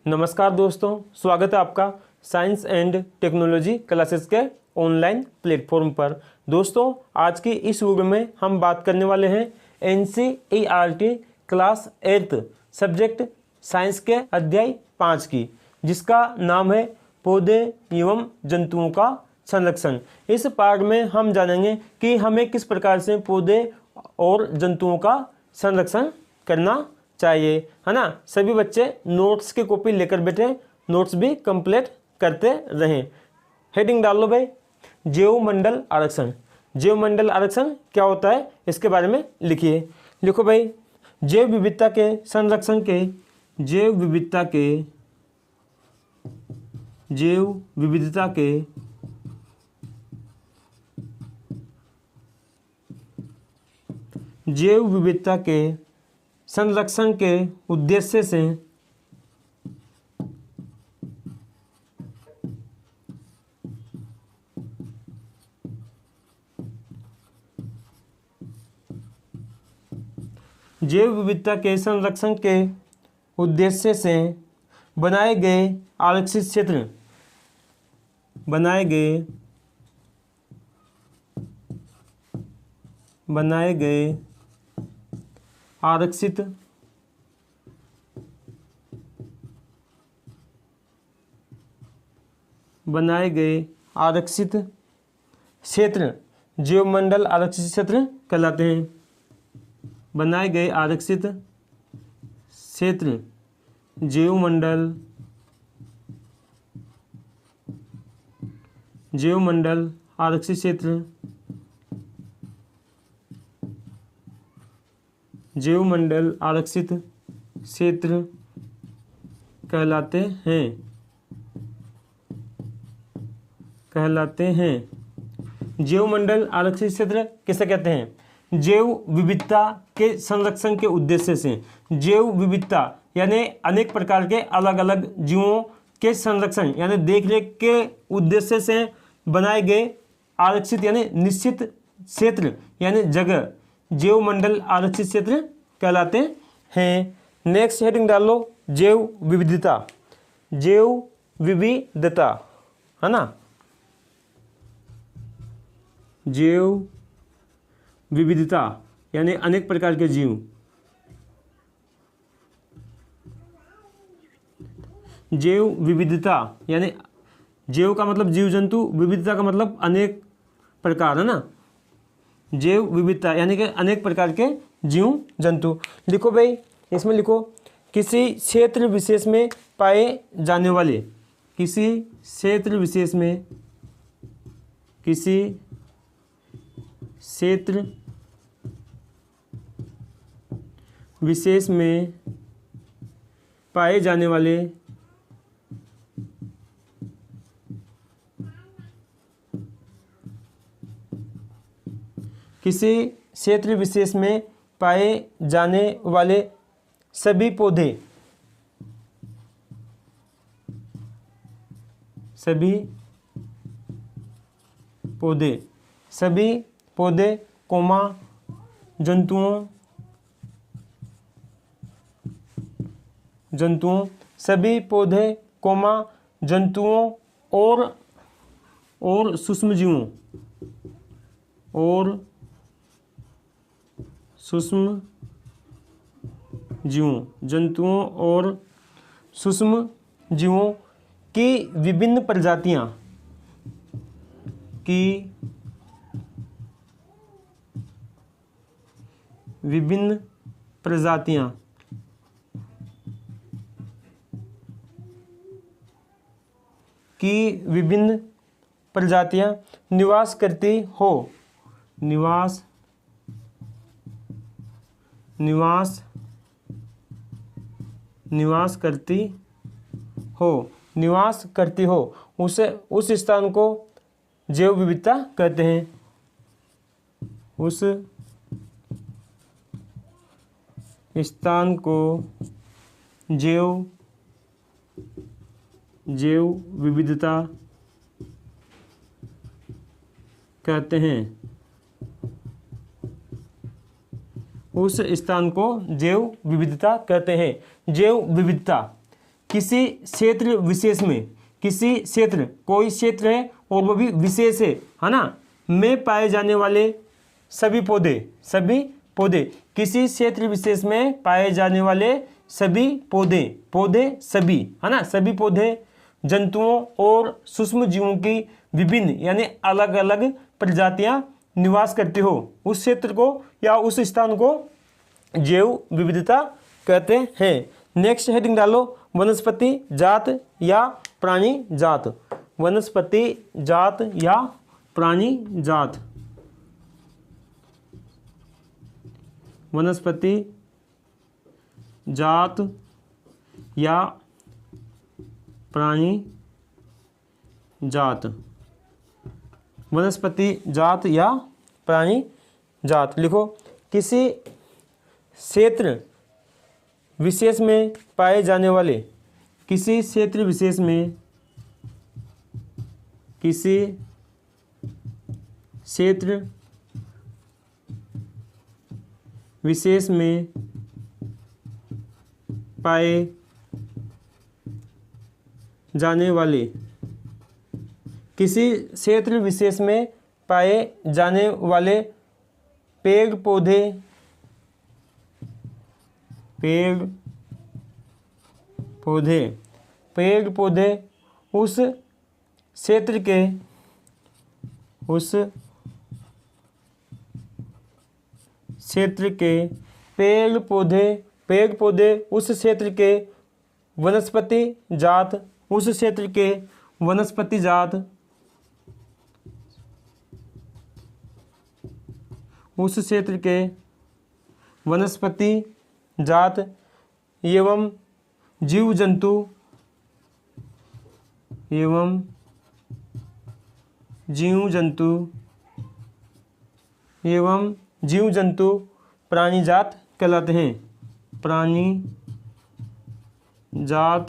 नमस्कार दोस्तों, स्वागत है आपका साइंस एंड टेक्नोलॉजी क्लासेस के ऑनलाइन प्लेटफॉर्म पर। दोस्तों, आज की इस वीडियो में हम बात करने वाले हैं NCERT क्लास 8 सब्जेक्ट साइंस के अध्याय 5 की, जिसका नाम है पौधे एवं जंतुओं का संरक्षण। इस पार्ट में हम जानेंगे कि हमें किस प्रकार से पौधे और जंतुओं का संरक्षण करना चाहिए, है ना। सभी बच्चे नोट्स की कॉपी लेकर बैठे, नोट्स भी कंप्लीट करते रहें। हेडिंग डाल लो भाई, जैव मंडल आरक्षण। जैव मंडल आरक्षण क्या होता है, इसके बारे में लिखिए। लिखो भाई, जैव विविधता के संरक्षण के जैव विविधता के संरक्षण के उद्देश्य से जैव विविधता के संरक्षण के उद्देश्य से बनाए गए आरक्षित क्षेत्र बनाए गए आरक्षित क्षेत्र जैवमंडल आरक्षित क्षेत्र कहलाते हैं। बनाए गए आरक्षित क्षेत्र जैवमंडल आरक्षित क्षेत्र जैवमंडल आरक्षित क्षेत्र कहलाते हैं। जैवमंडल आरक्षित क्षेत्र किसे कहते हैं? जैव विविधता के संरक्षण के उद्देश्य से, जैव विविधता यानी अनेक प्रकार के अलग अलग जीवों के संरक्षण यानी देखरेख के उद्देश्य से बनाए गए आरक्षित यानी निश्चित क्षेत्र यानी जगह जैवमंडल आरक्षित क्षेत्र कहलाते हैं। नेक्स्ट हेडिंग डाल लो, जैव विविधता। है ना। जैव विविधता यानी अनेक प्रकार के जीव। जैव विविधता यानी जैव का मतलब जीव जंतु, विविधता का मतलब अनेक प्रकार, है ना। जैव विविधता यानी कि अनेक प्रकार के जीव जंतु। लिखो भाई, इसमें लिखो, किसी क्षेत्र विशेष में पाए जाने वाले पाए जाने वाले किसी क्षेत्र विशेष में पाए जाने वाले सभी पौधे कोमा जंतुओं सभी पौधे कोमा जंतुओं और सूक्ष्म जीवों की विभिन्न प्रजातियां निवास करती हो उस स्थान को जैव विविधता कहते हैं। उस स्थान को जैव विविधता कहते हैं। उस स्थान को जैव विविधता कहते हैं। जैव विविधता किसी क्षेत्र विशेष में, किसी क्षेत्र, कोई क्षेत्र है और वो भी विशेष है ना, में पाए जाने वाले सभी पौधे, सभी पौधे, किसी क्षेत्र विशेष में पाए जाने वाले सभी पौधे, पौधे सभी, है ना, सभी पौधे जंतुओं और सूक्ष्म जीवों की विभिन्न यानी अलग अलग प्रजातियां निवास करते हो, उस क्षेत्र को या उस स्थान को जैव विविधता कहते हैं। नेक्स्ट हेडिंग डालो, वनस्पति जात या प्राणी जात, वनस्पति जात या प्राणी जात, वनस्पति जात या प्राणी जात, वनस्पति जात या प्राणी जात। लिखो, किसी क्षेत्र विशेष में पाए जाने वाले, किसी क्षेत्र विशेष में, किसी क्षेत्र विशेष में पाए जाने वाले, किसी क्षेत्र विशेष में पाए जाने वाले पेड़ पौधे, पेड़ पौधे, पेड़ पौधे उस क्षेत्र के, उस क्षेत्र के पेड़ पौधे, पेड़ पौधे उस क्षेत्र के वनस्पति जात, उस क्षेत्र के वनस्पति जात, उस क्षेत्र के वनस्पति जात एवं जीव जंतु, एवं जीव जंतु, एवं जीव जंतु प्राणी जात कहलाते हैं, प्राणी जात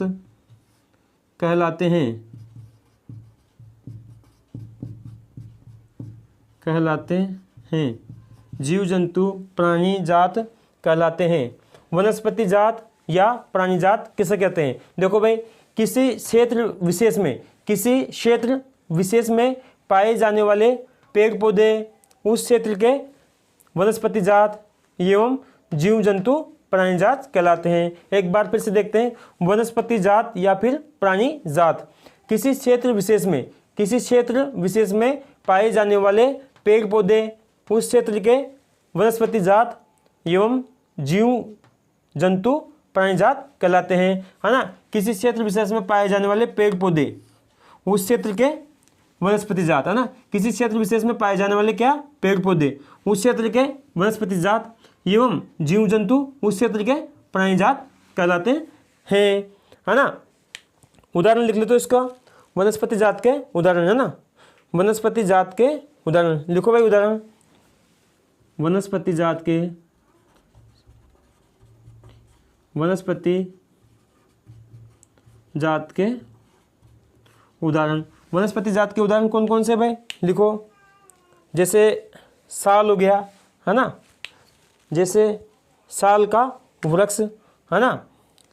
कहलाते हैं, कहलाते हैं, जीव जंतु प्राणी जात कहलाते हैं। वनस्पति जात या प्राणी जात किसे कहते हैं? देखो भाई, किसी क्षेत्र विशेष में, किसी क्षेत्र विशेष में पाए जाने वाले पेड़ पौधे उस क्षेत्र के वनस्पति जात एवं जीव जंतु प्राणी जात कहलाते हैं। एक बार फिर से देखते हैं, वनस्पति जात या फिर प्राणी जात, किसी क्षेत्र विशेष में, किसी क्षेत्र विशेष में पाए जाने वाले पेड़ पौधे उस क्षेत्र के वनस्पति जात एवं जीव जंतु प्राणी जात कहलाते हैं, है ना। किसी क्षेत्र विशेष में पाए जाने वाले पेड़ पौधे उस क्षेत्र के वनस्पति जात, है ना, किसी क्षेत्र विशेष में पाए जाने वाले क्या, पेड़ पौधे उस क्षेत्र के वनस्पति जात एवं जीव जंतु उस क्षेत्र के प्राणी जात कहलाते हैं, है ना। उदाहरण लिख ले तो इसका, वनस्पति जात के उदाहरण, है ना, वनस्पति जात के उदाहरण लिखो भाई। उदाहरण, वनस्पति जात के, वनस्पति जात के उदाहरण, वनस्पति जात के उदाहरण कौन कौन से भाई लिखो। जैसे साल हो गया, है ना, जैसे साल का वृक्ष, है ना,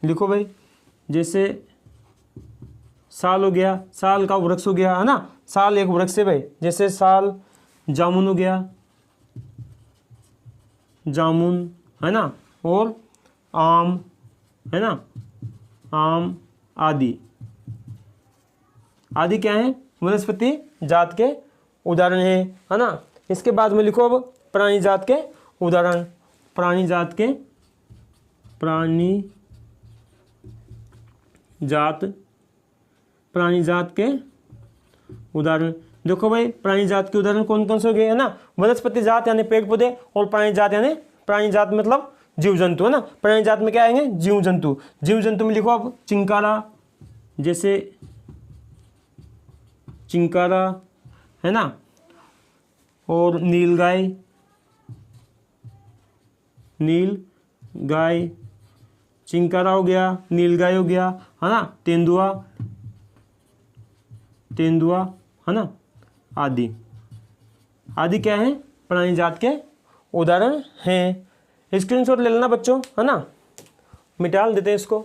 लिखो भाई, जैसे साल हो गया, साल का वृक्ष हो गया, है ना, साल एक वृक्ष है भाई। जैसे साल, जामुन हो गया, जामुन, है ना, और आम, है ना, आम आदि, आदि क्या है, वनस्पति जात के उदाहरण है ना। इसके बाद में लिखो अब प्राणी जात के उदाहरण, प्राणी जात के, प्राणी जात, प्राणी जात के उदाहरण। देखो भाई, प्राणी जात के उदाहरण कौन कौन से हो गए, है ना, वनस्पति जात यानी पेड़ पौधे, और प्राणी जात यानी, प्राणी जात मतलब जीव जंतु, है ना। प्राणी जात में क्या आएंगे, जीव जंतु। जीव जंतु में लिखो अब चिंकारा, जैसे चिंकारा, है ना, और नीलगाय, नीलगाय, चिंकारा हो गया, नीलगाय हो गया, है ना, तेंदुआ, तेंदुआ, है ना, आदि, आदि क्या है, प्राणी जात के उदाहरण हैं। स्क्रीनशॉट ले लेना बच्चों, है ना, मिटा देते हैं इसको।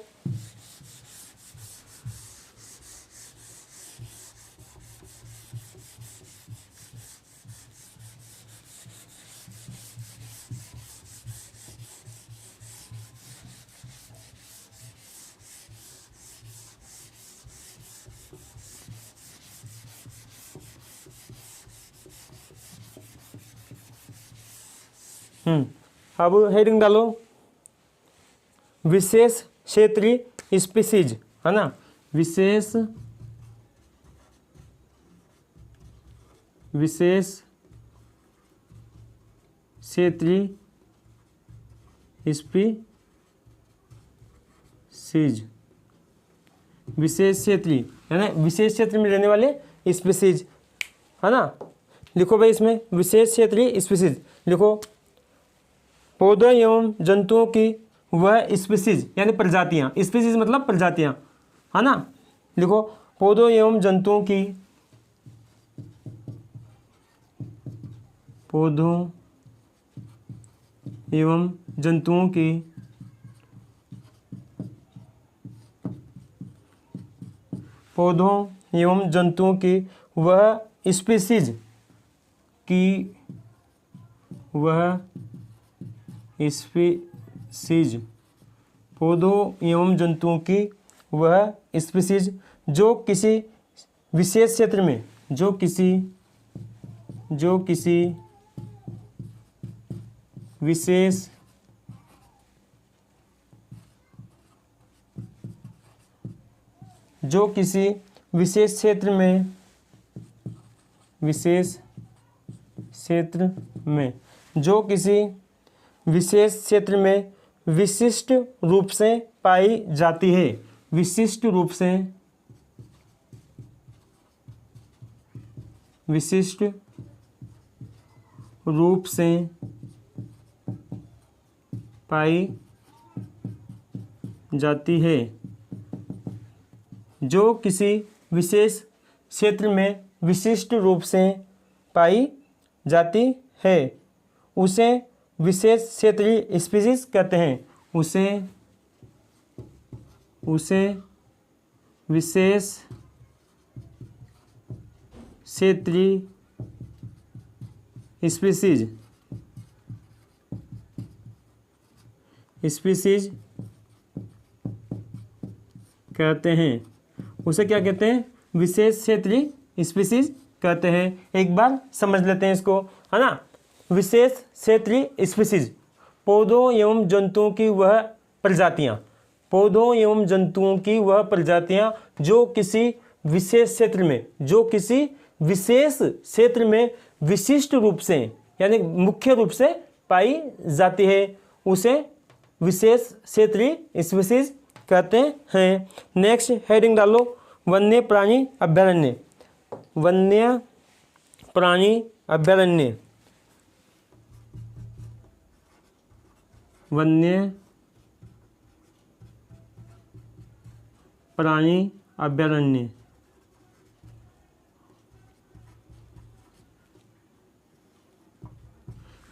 अब हेडिंग डालो विशेष क्षेत्रीय स्पीसीज, है ना, विशेष क्षेत्रीय स्पीसीज, विशेष क्षेत्रीय है ना, विशेष क्षेत्र में रहने वाले स्पीसीज, है ना। लिखो भाई इसमें विशेष क्षेत्रीय स्पीसीज लिखो, पौधों एवं जंतुओं की वह स्पीसीज यानी प्रजातियां, स्पीसीज मतलब प्रजातियां, है ना। लिखो पौधों एवं जंतुओं की, पौधों एवं जंतुओं की वह स्पीसीज की वह स्पीसीज, पौधों एवं जंतुओं की वह स्पीसीज जो किसी विशेष क्षेत्र में, जो किसी विशेष क्षेत्र में, जो किसी विशेष क्षेत्र में विशिष्ट रूप से पाई जाती है, विशिष्ट रूप से पाई जाती है, जो किसी विशेष क्षेत्र में विशिष्ट रूप से पाई जाती है, उसे विशेष क्षेत्रीय स्पीसीज कहते हैं, उसे विशेष क्षेत्रीय स्पीसीज कहते हैं, उसे क्या कहते हैं, विशेष क्षेत्रीय स्पीसीज कहते हैं। एक बार समझ लेते हैं इसको, है ना। विशेष क्षेत्रीय स्पीसीज, पौधों एवं जंतुओं की वह प्रजातियां, पौधों एवं जंतुओं की वह प्रजातियां जो किसी विशेष क्षेत्र में, जो किसी विशेष क्षेत्र में विशिष्ट रूप से यानी मुख्य रूप से पाई जाती है, उसे विशेष क्षेत्रीय स्पीसीज कहते हैं। नेक्स्ट हेडिंग डालो वन्य प्राणी अभयारण्य, वन्य प्राणी अभयारण्य, वन्य प्राणी अभयारण्य,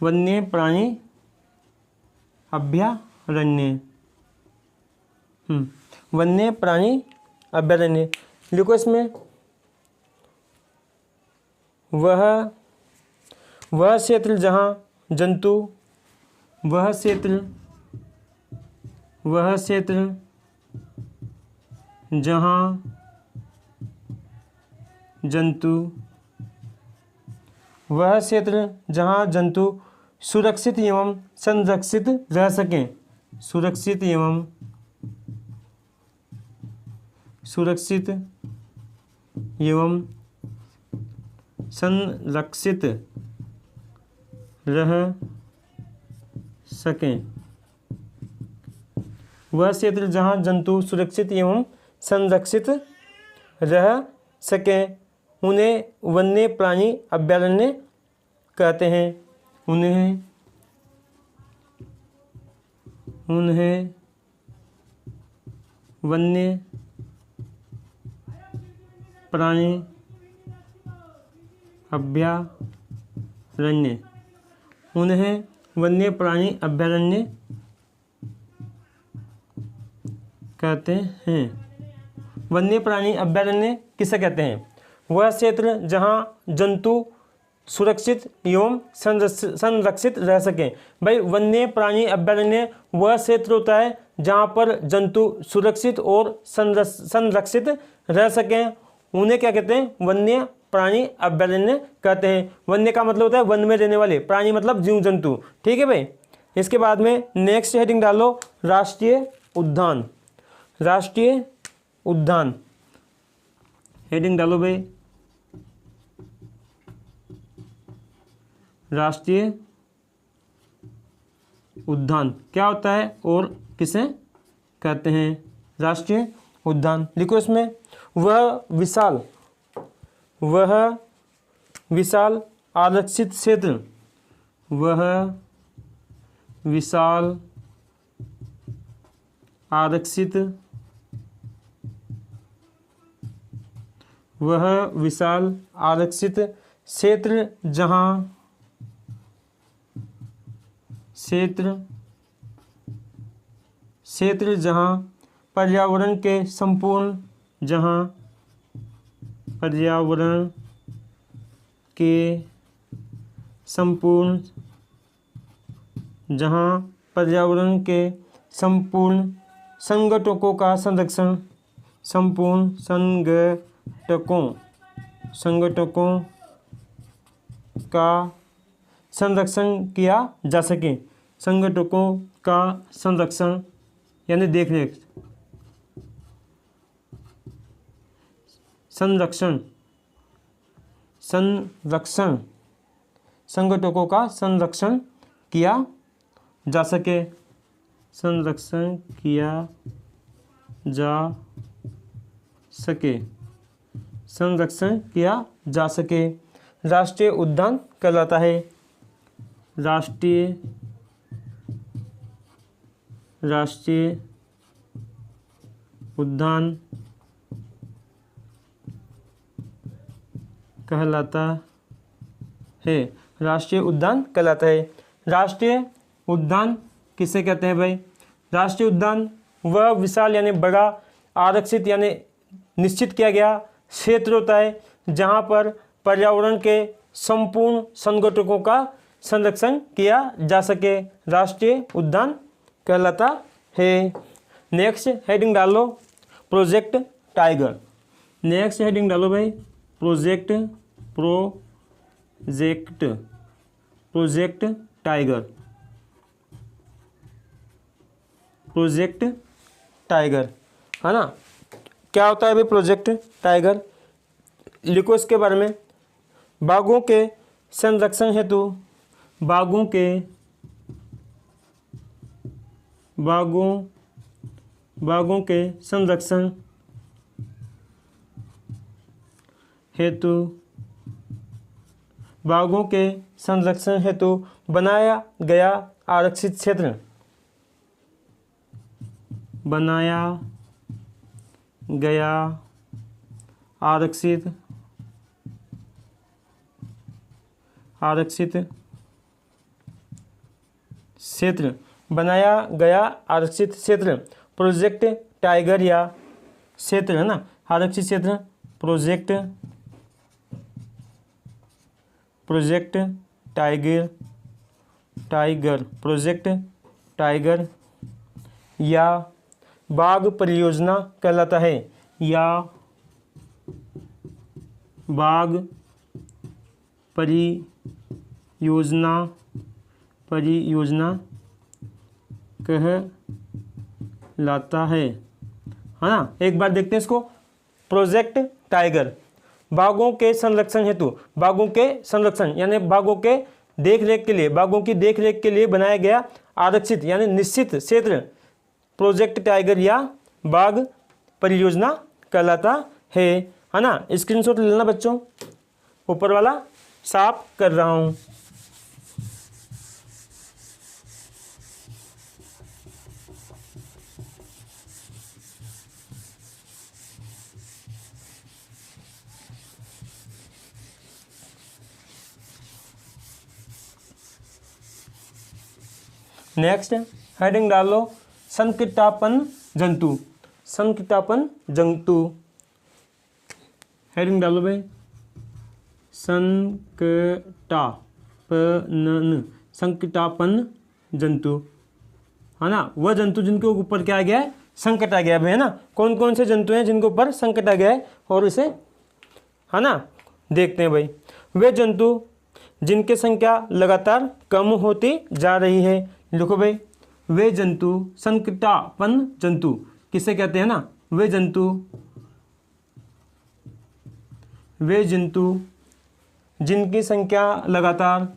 वन्य प्राणी अभयारण्य, वन्य प्राणी अभयारण्य लिखो इसमें, वह क्षेत्र जहाँ जंतु, वह क्षेत्र जहाँ जंतु, वह क्षेत्र जहाँ जंतु सुरक्षित एवं संरक्षित रह सकें, सुरक्षित एवं संरक्षित रह सकें, वह क्षेत्र जहाँ जंतु सुरक्षित एवं संरक्षित रह सकें उन्हें वन्य प्राणी अभयारण्य कहते हैं, उन्हें वन्य प्राणी अभयारण्य, उन्हें वन्य प्राणी अभयारण्य कहते हैं। वन्य प्राणी अभयारण्य किसे कहते हैं? वह क्षेत्र जहाँ जंतु सुरक्षित एवं संरक्षित रह सकें। भाई वन्य प्राणी अभयारण्य वह क्षेत्र होता है जहाँ पर जंतु सुरक्षित और संरक्षित रह सकें, उन्हें क्या कहते हैं? वन्य प्राणी अभयारण्य कहते हैं। वन्य का मतलब होता है वन में रहने वाले, प्राणी मतलब जीव जंतु। ठीक है भाई। इसके बाद में नेक्स्ट हेडिंग डालो राष्ट्रीय उद्यान। राष्ट्रीय उद्यान हेडिंग डालो भाई, राष्ट्रीय उद्यान क्या होता है और किसे कहते हैं? राष्ट्रीय उद्यान। लिखो इसमें, वह विशाल आरक्षित क्षेत्र, वह विशाल आरक्षित, वह विशाल आरक्षित क्षेत्र जहाँ पर्यावरण के संपूर्ण संगठकों का संरक्षण, संगठकों का संरक्षण किया जा सके। संगठकों का संरक्षण यानी देख रेख, संरक्षण संगठकों का संरक्षण किया जा सके, संरक्षण किया जा सके, संरक्षण किया जा सके। राष्ट्रीय उद्यान कहलाता है। राष्ट्रीय उद्यान कहलाता है। राष्ट्रीय उद्यान कहलाता है। राष्ट्रीय उद्यान किसे कहते हैं भाई? राष्ट्रीय उद्यान वह विशाल यानी बड़ा, आरक्षित यानी निश्चित किया गया क्षेत्र होता है जहाँ पर पर्यावरण के संपूर्ण संगठकों का संरक्षण किया जा सके। राष्ट्रीय उद्यान कहलाता है। नेक्स्ट हेडिंग डालो प्रोजेक्ट टाइगर। नेक्स्ट हेडिंग डालो भाई प्रोजेक्ट टाइगर। प्रोजेक्ट टाइगर है ना। क्या होता है भाई प्रोजेक्ट टाइगर? लिखो इसके बारे में। बाघों के संरक्षण हेतु, बाघों के संरक्षण हेतु बनाया गया आरक्षित क्षेत्र, बनाया गया आरक्षित क्षेत्र प्रोजेक्ट टाइगर या क्षेत्र है ना, आरक्षित क्षेत्र प्रोजेक्ट टाइगर या बाघ परियोजना कहलाता है, या बाघ परियोजना कहलाता है ना। एक बार देखते हैं इसको। प्रोजेक्ट टाइगर बाघों के संरक्षण हेतु, बाघों के संरक्षण यानी बाघों के देखरेख के लिए, बाघों की देखरेख के लिए बनाया गया आरक्षित यानी निश्चित क्षेत्र प्रोजेक्ट टाइगर या बाघ परियोजना कहलाता है ना। स्क्रीनशॉट ले लेना बच्चों, ऊपर वाला साफ कर रहा हूँ। नेक्स्ट हेडिंग डालो संकीटापन जंतु। संकीटापन जंतु हेडिंग डालो भाई संकीटापन जंतु है ना। वह जंतु जिनके ऊपर क्या आ गया है? संकट आ गया है ना। कौन कौन से जंतु हैं जिनके ऊपर संकट आ गया है और इसे है ना देखते हैं भाई। वे जंतु जिनकी संख्या लगातार कम होती जा रही है। देखो भाई, वे जंतु संकटापन्न जंतु किसे कहते हैं ना, वे जंतु जिनकी संख्या लगातार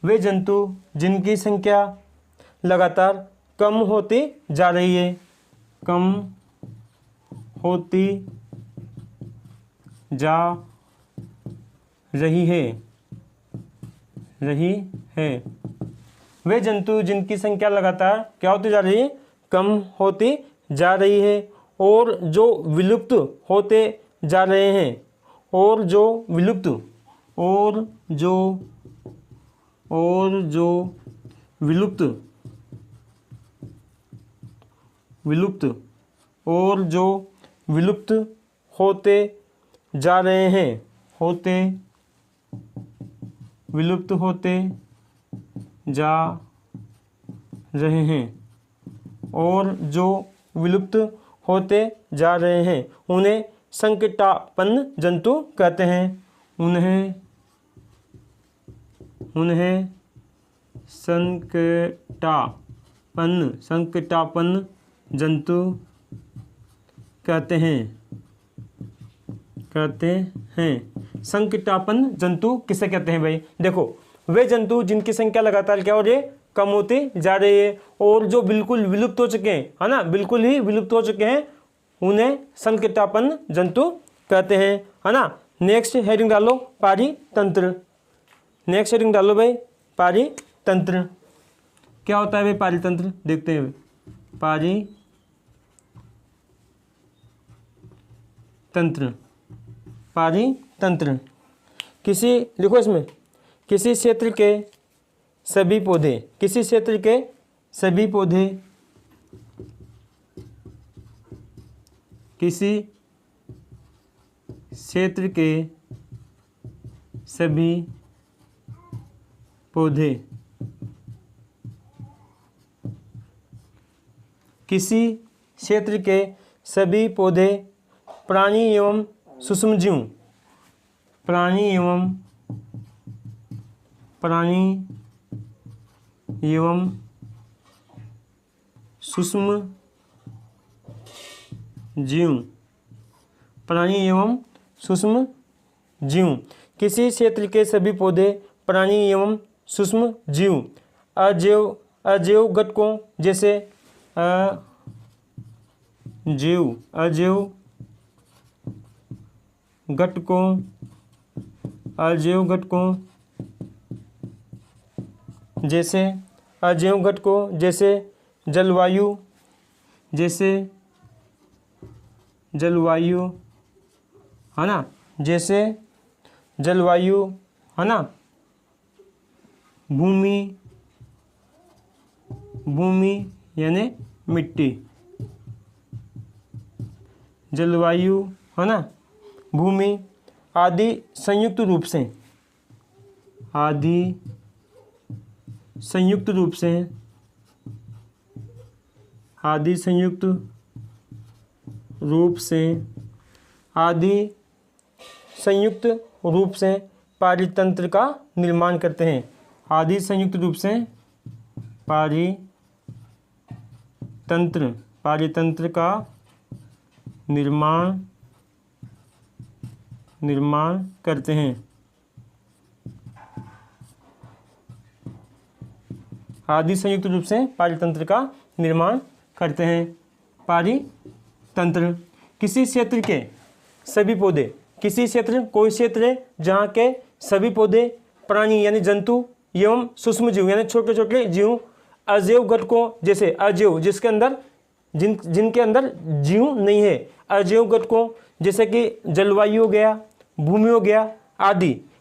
वे जंतु जिनकी संख्या लगातार कम होती जा रही है, कम होती जा रही है। वे जंतु जिनकी संख्या लगातार क्या होती जा रही है, कम होती जा रही है, और जो विलुप्त होते जा रहे हैं, और जो विलुप्त होते जा रहे हैं, विलुप्त होते जा रहे हैं, और जो विलुप्त होते जा रहे हैं उन्हें संकटापन्न जंतु कहते हैं। उन्हें संकटापन्न जंतु कहते हैं। संकटापन्न जंतु किसे कहते हैं भाई? देखो, वे जंतु जिनकी संख्या लगातार क्या हो रही है, कम होती जा रही है, और जो बिल्कुल विलुप्त हो चुके हैं, है ना, बिल्कुल ही विलुप्त हो चुके हैं, उन्हें संकटापन्न जंतु कहते हैं, है ना। नेक्स्ट हेडिंग डालो, पारितंत्र। नेक्स्ट हेडिंग डालो भाई, पारितंत्र। क्या होता है भाई पारितंत्र? देखते हैं। पारितंत्र लिखो इसमें, किसी क्षेत्र के सभी पौधे, किसी क्षेत्र के सभी पौधे, किसी क्षेत्र के सभी पौधे, किसी क्षेत्र के सभी पौधे प्राणी एवं सूक्ष्मजीव, प्राणी एवं सूक्ष्म जीव, किसी क्षेत्र के सभी पौधे प्राणी एवं सूक्ष्म जीव अजैव घटकों जैसे अजैव घटकों जैसे जलवायु, है ना, जैसे जलवायु, है ना, भूमि यानी मिट्टी, जलवायु, है ना, भूमि आदि संयुक्त रूप से पारितंत्र का निर्माण करते हैं। आदि संयुक्त रूप से पारितंत्र का निर्माण करते हैं। आदि संयुक्त रूप से पारितंत्र का निर्माण करते हैं। पारितंत्र किसी क्षेत्र के सभी पौधे, किसी क्षेत्र, कोई क्षेत्र है जहाँ के सभी पौधे प्राणी यानी जंतु एवं सूक्ष्म जीव यानी छोटे छोटे जीव अजैव घटकों जैसे अजैव जिसके अंदर जिनके अंदर जीव नहीं है, अजैव घटकों जैसे कि जलवायु हो गया, भूमि हो गया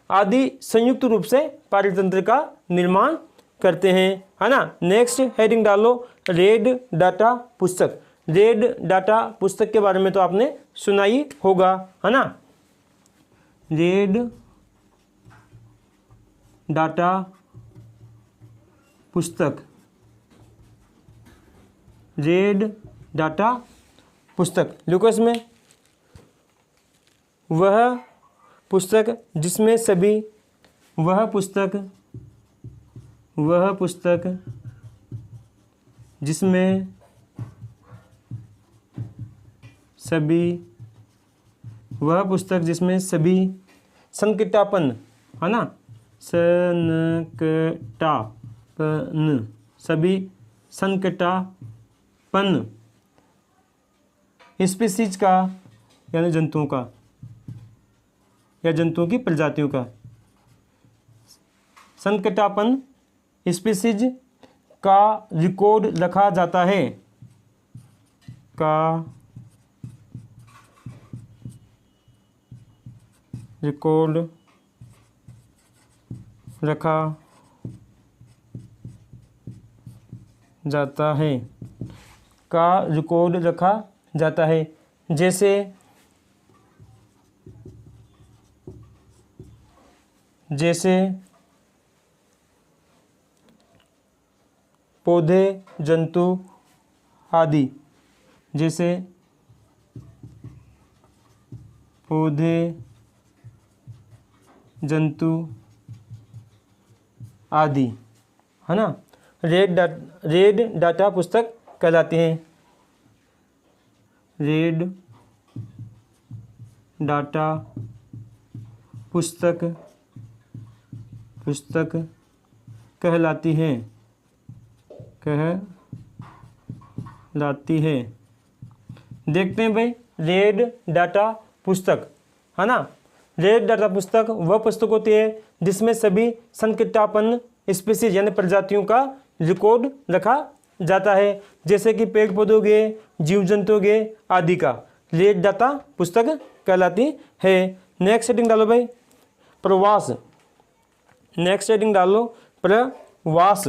आदि संयुक्त रूप से पारितंत्र का निर्माण करते हैं, है ना। नेक्स्ट हेडिंग डालो, रेड डाटा पुस्तक। रेड डाटा पुस्तक के बारे में तो आपने सुना ही होगा, है ना। रेड डाटा पुस्तक, रेड डाटा पुस्तक। लिखो इसमें, वह पुस्तक जिसमें सभी, वह पुस्तक जिसमें सभी, वह पुस्तक जिसमें सभी संकटापन, है ना, संकटापन, सभी संकटापन स्पीसीज का, यानी जंतुओं का या जंतुओं की प्रजातियों का, संकटापन स्पीसीज का रिकॉर्ड रखा जाता है, का रिकॉर्ड रखा जाता है, का रिकॉर्ड रखा जाता है। जैसे पौधे, जंतु आदि, जैसे पौधे, जंतु आदि, है ना, रेड डाटा पुस्तक कहलाते हैं। रेड डाटा पुस्तक कहलाती है, देखते हैं भाई, रेड डाटा पुस्तक, है ना, रेड डाटा पुस्तक वह पुस्तक होती है जिसमें सभी संकटापन्न स्पीसीज यानी प्रजातियों का रिकॉर्ड रखा जाता है, जैसे कि पेड़ पौधों के, जीव जंतुओं के आदि का रेड डाटा पुस्तक कहलाती है। नेक्स्ट हेडिंग डालो भाई, प्रवास। नेक्स्ट हेडिंग डालो, प्रवास।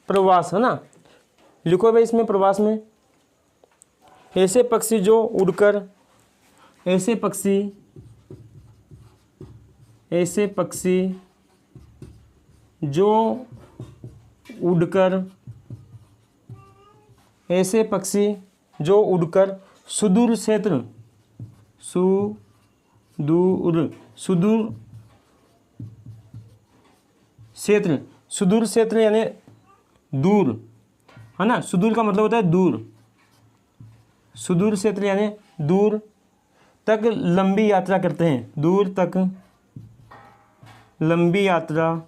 प्रवास, है ना, लिखो भाई इसमें, प्रवास में ऐसे पक्षी जो उड़कर, ऐसे पक्षी जो उड़कर सुदूर क्षेत्र यानी दूर, है ना, सुदूर का मतलब होता है दूर, सुदूर क्षेत्र यानी दूर तक लंबी यात्रा करते हैं, दूर तक लंबी यात्रा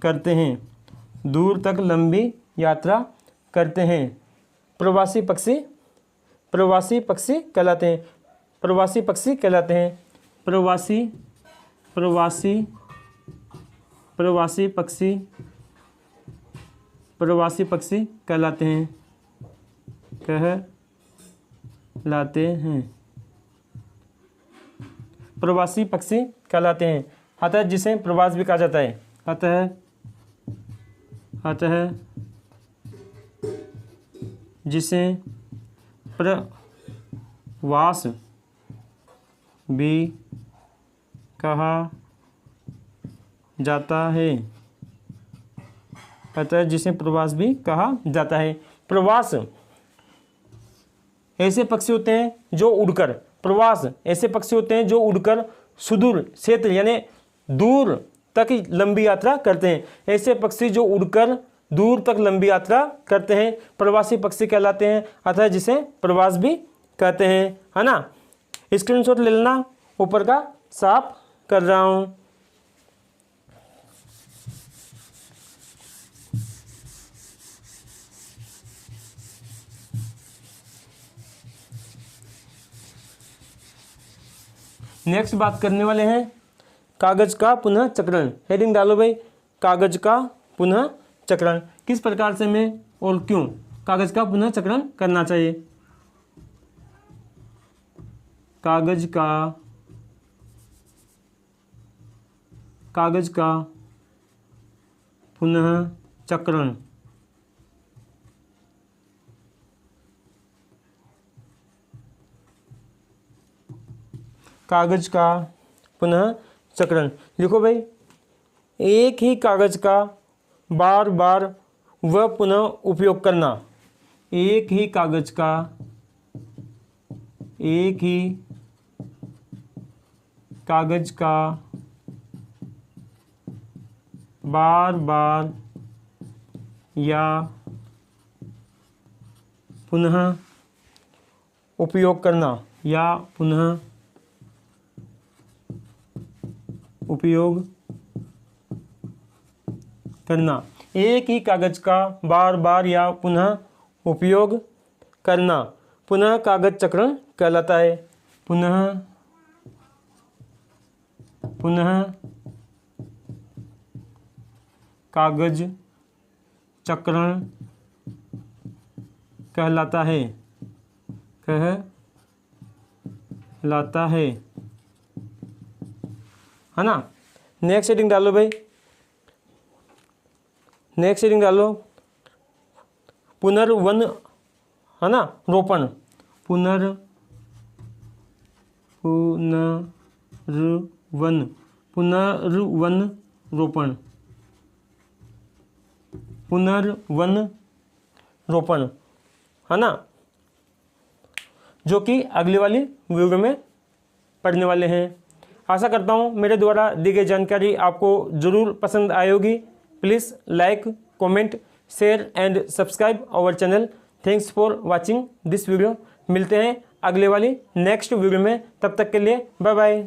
करते हैं, दूर तक लंबी यात्रा करते हैं। प्रवासी पक्षी कहलाते हैं, प्रवासी पक्षी कहलाते हैं, प्रवासी पक्षी कहलाते हैं, प्रवासी पक्षी कहलाते हैं। अतः जिसे प्रवास भी कहा जाता है, अतः जिसे प्रवास भी कहा जाता है, अतः जिसे प्रवास भी कहा जाता है। प्रवास ऐसे पक्षी होते हैं जो उड़कर, प्रवास ऐसे पक्षी होते हैं जो उड़कर सुदूर क्षेत्र यानी दूर तक लंबी यात्रा करते हैं। ऐसे पक्षी जो उड़कर दूर तक लंबी यात्रा करते हैं प्रवासी पक्षी कहलाते हैं, अतः जिसे प्रवास भी कहते हैं, है ना। स्क्रीनशॉट ले लेना, ऊपर का साफ कर रहा हूं। नेक्स्ट बात करने वाले हैं कागज का पुनः चक्रण। हेडिंग डालो भाई, कागज का पुनः चक्रण। किस प्रकार से हमें और क्यों कागज का पुनः चक्रण करना चाहिए। कागज का पुनः चक्रण, कागज का पुनः चक्रण। देखो भाई, एक ही कागज का बार बार व पुनः उपयोग करना, एक ही कागज का बार बार या पुनः उपयोग करना एक ही कागज का बार बार या पुनः उपयोग करना पुनः कागज चक्रण कहलाता है। पुनः कागज चक्रण कहलाता है ना। नेक्स्ट हेडिंग डालो भाई, नेक्स्ट हेडिंग डालो पुनर्वन, है ना, रोपण, पुनर्वन रोपण, है ना, जो कि अगली वाली वीडियो में पढ़ने वाले हैं। आशा करता हूँ मेरे द्वारा दी गई जानकारी आपको ज़रूर पसंद आई होगी। Please like, comment, share and subscribe our channel. Thanks for watching this video. मिलते हैं अगले वाली नेक्स्ट वीडियो में, तब तक के लिए बाय बाय।